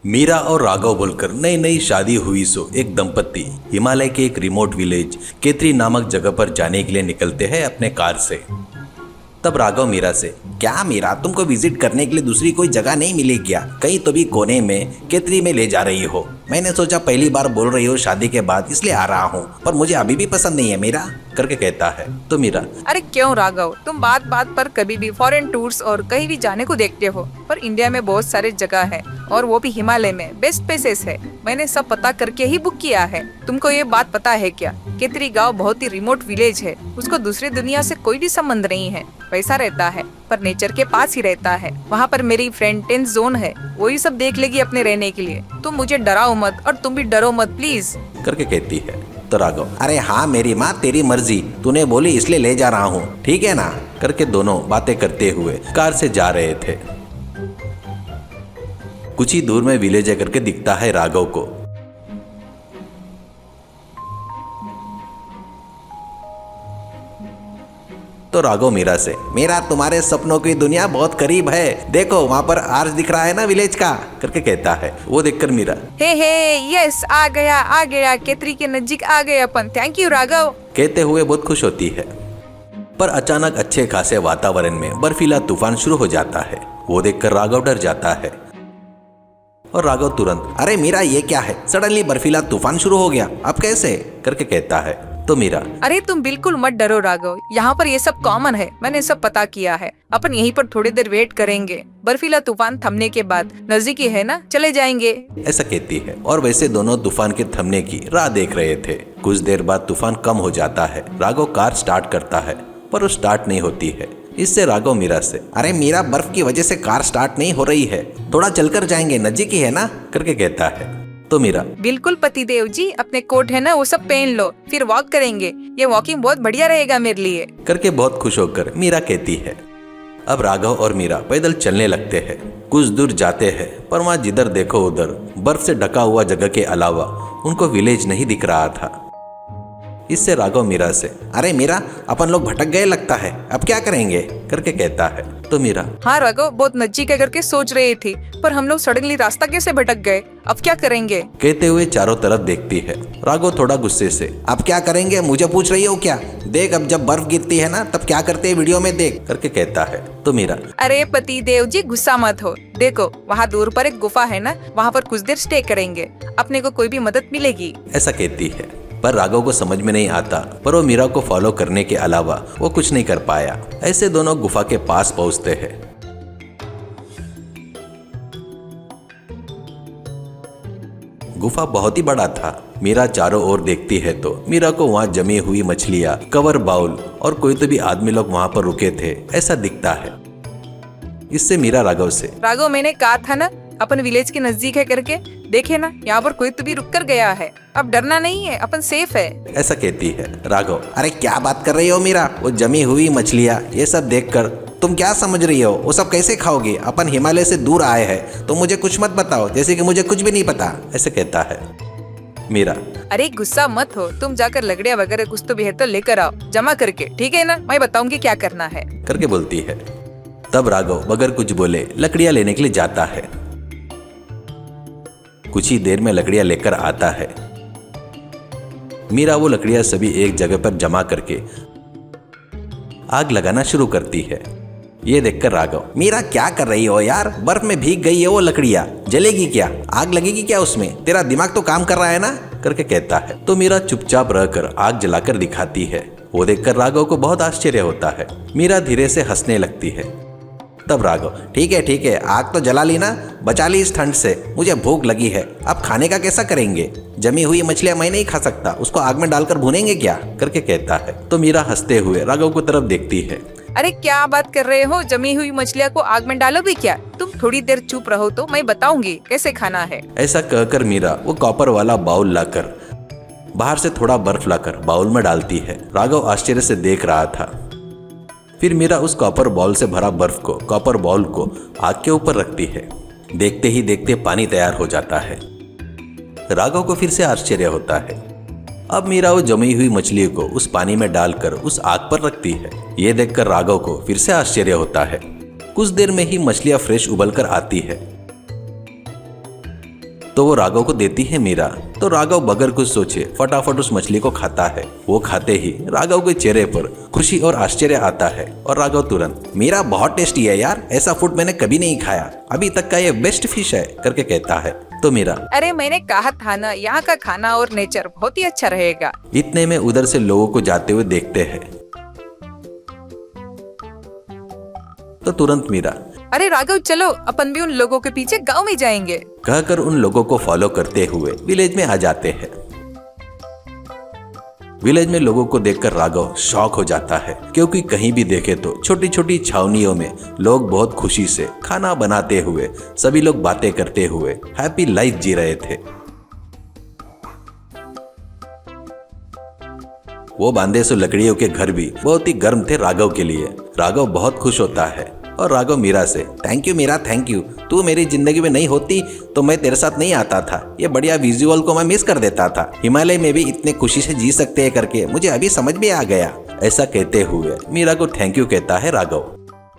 मीरा और राघव बोलकर नई नई शादी हुई सो एक दंपत्ति हिमालय के एक रिमोट विलेज केतरी नामक जगह पर जाने के लिए निकलते हैं अपने कार से। तब राघव मीरा से, क्या मीरा तुमको विजिट करने के लिए दूसरी कोई जगह नहीं मिली क्या? कहीं तो भी कोने में केतरी में ले जा रही हो। मैंने सोचा पहली बार बोल रही हो शादी के बाद इसलिए आ रहा हूँ, पर मुझे अभी भी पसंद नहीं है मीरा करके कहता है। तो मीरा, अरे क्यों राघव, तुम बात बात पर कभी भी फॉरेन टूर्स और कहीं भी जाने को देखते हो, पर इंडिया में बहुत सारे जगह है और वो भी हिमालय में बेस्ट प्लेसेस है। मैंने सब पता करके ही बुक किया है। तुमको ये बात पता है क्या? केतरी गांव बहुत ही रिमोट विलेज है, उसको दूसरी दुनिया से कोई भी संबंध नहीं है। पैसा रहता है पर नेचर के पास ही रहता है। वहाँ पर मेरी फ्रेंड 10 जोन है, वही सब देख लेगी अपने रहने के लिए। तुम मुझे डराओ मत और तुम भी डरो मत प्लीज करके कहती है। तो राघव, अरे हाँ मेरी माँ तेरी मर्जी, तूने बोली इसलिए ले जा रहा हूँ, ठीक है ना करके दोनों बातें करते हुए कार से जा रहे थे। कुछ ही दूर में विलेज करके दिखता है राघव को। तो राघव मीरा से, मेरा तुम्हारे सपनों की दुनिया बहुत करीब है, देखो वहाँ पर आर्च दिख रहा है ना विलेज का करके कहता है। वो देखकर मीरा, हे यस आ गया केतरी के नजदीक आ गए अपन, थैंक यू राघव कहते हुए बहुत खुश होती है। पर अचानक अच्छे खासे वातावरण में बर्फीला तूफान शुरू हो जाता है। वो देखकर राघव डर जाता है और राघव तुरंत, अरे मीरा ये क्या है, सडनली बर्फीला तूफान शुरू हो गया, अब कैसे करके कहता है। तो मीरा, अरे तुम बिल्कुल मत डरो राघव, यहाँ पर ये सब कॉमन है, मैंने सब पता किया है। अपन यहीं पर थोड़ी देर वेट करेंगे, बर्फीला तूफान थमने के बाद नजदीकी है ना, चले जाएंगे ऐसा कहती है। और वैसे दोनों तूफान के थमने की राह देख रहे थे। कुछ देर बाद तूफान कम हो जाता है। राघव कार स्टार्ट करता है पर वो स्टार्ट नहीं होती है। इससे राघव मीरा से, अरे मीरा बर्फ की वजह से कार स्टार्ट नहीं हो रही है, थोड़ा चलकर जाएंगे, नजदीक ही है ना करके कहता है। तो मीरा, बिल्कुल पतिदेव जी, अपने कोट है ना वो सब पहन लो, फिर वॉक करेंगे, ये वॉकिंग बहुत बढ़िया रहेगा मेरे लिए करके बहुत खुश होकर मीरा कहती है। अब राघव और मीरा पैदल चलने लगते हैं। कुछ दूर जाते हैं पर वहाँ जिधर देखो उधर बर्फ से ढका हुआ जगह के अलावा उनको विलेज नहीं दिख रहा था। इससे राघव मीरा से, अरे मीरा अपन लोग भटक गए लगता है, अब क्या करेंगे करके कहता है। तो मीरा, हाँ राघव, बहुत नजदीक है करके सोच रही थी, पर हम लोग सडनली रास्ता कैसे भटक गए, अब क्या करेंगे कहते हुए चारों तरफ देखती है। राघव थोड़ा गुस्से से, अब क्या करेंगे मुझे पूछ रही हो क्या? देख अब जब बर्फ गिरती है ना तब क्या करते हैं वीडियो में देख करके कहता है। तो मीरा, अरे पति देव जी गुस्सा मत हो, देखो वहाँ दूर पर एक गुफा है ना, वहाँ पर कुछ देर स्टे करेंगे, अपने को कोई भी मदद मिलेगी ऐसा कहती है। पर राघव को समझ में नहीं आता, पर वो मीरा को फॉलो करने के अलावा वो कुछ नहीं कर पाया। ऐसे दोनों गुफा के पास पहुंचते हैं। गुफा बहुत ही बड़ा था। मीरा चारों ओर देखती है तो मीरा को वहाँ जमी हुई मछलियाँ, कवर बाउल और कोई तो भी आदमी लोग वहाँ पर रुके थे ऐसा दिखता है। इससे मीरा राघव से, राघव मैंने कहा था ना अपन विलेज के नजदीक है करके, देखे ना यहाँ पर कोई तो भी रुक कर गया है, अब डरना नहीं है, अपन सेफ है ऐसा कहती है। राघव, अरे क्या बात कर रही हो मीरा, वो जमी हुई मछलियाँ ये सब देखकर तुम क्या समझ रही हो, वो सब कैसे खाओगे? अपन हिमालय से दूर आए हैं तो मुझे कुछ मत बताओ, जैसे कि मुझे कुछ भी नहीं पता ऐसे कहता है। मीरा, अरे गुस्सा मत हो, तुम जाकर लकड़ियाँ वगैरह कुछ तो भी है तो लेकर आओ जमा करके, ठीक है ना, मैं बताऊंगी क्या करना है करके बोलती है। तब राघव बगैर कुछ बोले लकड़ियाँ लेने के लिए जाता है। कुछ ही देर में लकड़ियाँ लेकर आता है। मीरा वो लकड़ियाँ सभी एक जगह पर जमा करके आग लगाना शुरू करती है। ये देखकर राघव, मीरा क्या कर रही हो यार, बर्फ में भीग गई है वो लकड़ियाँ, जलेगी क्या, आग लगेगी क्या उसमें, तेरा दिमाग तो काम कर रहा है ना करके कहता है। तो मीरा चुपचाप रहकर आग जलाकर दिखाती है। वो देखकर राघव को बहुत आश्चर्य होता है। मीरा धीरे से हंसने लगती है। तब राघव, ठीक है, आग तो जला ली ना, बचा ली इस ठंड से, मुझे भूख लगी है, अब खाने का कैसा करेंगे? जमी हुई मछलियां मैं नहीं खा सकता, उसको आग में डालकर भूनेंगे क्या करके कहता है। तो मीरा हंसते हुए राघव की तरफ देखती है। अरे क्या बात कर रहे हो, जमी हुई मछलियाँ को आग में डालोगे क्या? तुम थोड़ी देर चुप रहो तो मैं बताऊंगी कैसे खाना है ऐसा कहकर मीरा वो कॉपर वाला बाउल लाकर बाहर से थोड़ा बर्फ लाकर बाउल में डालती है। राघव आश्चर्य से देख रहा था। फिर मीरा उस कॉपर बाउल से भरा बर्फ को कॉपर बाउल को आग के ऊपर रखती है। देखते ही देखते पानी तैयार हो जाता है। राघव को फिर से आश्चर्य होता है। अब मीरा वो जमी हुई मछली को उस पानी में डालकर उस आग पर रखती है। ये देखकर राघव को फिर से आश्चर्य होता है। कुछ देर में ही मछलियां फ्रेश उबल कर आती है। तो वो राघव को देती है मीरा। तो राघव बगैर कुछ सोचे फटाफट उस मछली को खाता है। वो खाते ही राघव के चेहरे पर खुशी और आश्चर्य आता है और राघव तुरंत, मीरा बहुत टेस्टी है यार, ऐसा फूड मैंने कभी नहीं खाया, अभी तक का ये बेस्ट फिश है करके कहता है। तो मीरा, अरे मैंने कहा था ना, यहाँ का खाना और नेचर बहुत ही अच्छा रहेगा। इतने में उधर से लोगों को जाते हुए देखते हैं। तो तुरंत मीरा, अरे राघव चलो, अपन भी उन लोगों के पीछे गांव में जाएंगे। कहकर उन लोगों को फॉलो करते हुए विलेज में आ जाते हैं। विलेज में लोगों को देखकर राघव शॉक हो जाता है, क्योंकि कहीं भी देखे तो छोटी छोटी छावनियों में लोग बहुत खुशी से खाना बनाते हुए, सभी लोग बातें करते हुए हैप्पी लाइफ जी रहे थे। वो बांधे सो लकड़ियों के घर भी बहुत ही गर्म थे राघव के लिए। राघव बहुत खुश होता है और राघव मीरा से, thank you Meera, thank you, तू मेरी जिंदगी में नहीं होती तो मैं तेरे साथ नहीं आता था, ये बढ़िया विजुअल को मैं मिस कर देता था, हिमालय में भी इतने खुशी से जी सकते हैं करके मुझे अभी समझ में आ गया। ऐसा कहते हुए मीरा को थैंक यू कहता है राघव।